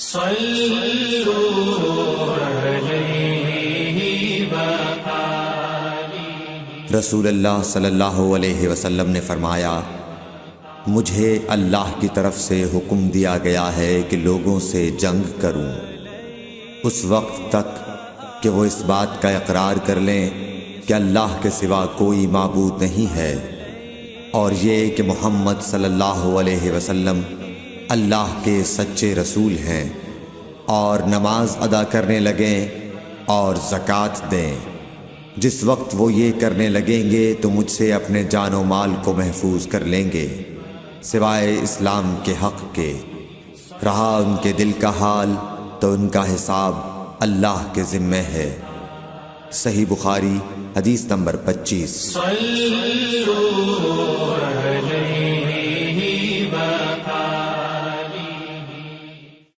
सल्लल्लाहु अलैहि रसूलुल्लाह सल्लल्लाहु अलैहि वसल्लम ने फरमाया, मुझे अल्लाह की तरफ से हुक्म दिया गया है कि लोगों से जंग करूं उस वक्त तक कि वो इस बात का इकरार कर लें कि अल्लाह के सिवा कोई माबूद नहीं है, और ये कि मोहम्मद सल्लल्लाहु अलैहि वसल्लम अल्लाह के सच्चे रसूल हैं, और नमाज अदा करने लगें और ज़कात दें। जिस वक्त वो ये करने लगेंगे तो मुझसे अपने जानो माल को महफूज कर लेंगे सिवाय इस्लाम के हक़ के। रहा उनके दिल का हाल तो उनका हिसाब अल्लाह के ज़िम्मे है। सही बुखारी हदीस नंबर 25।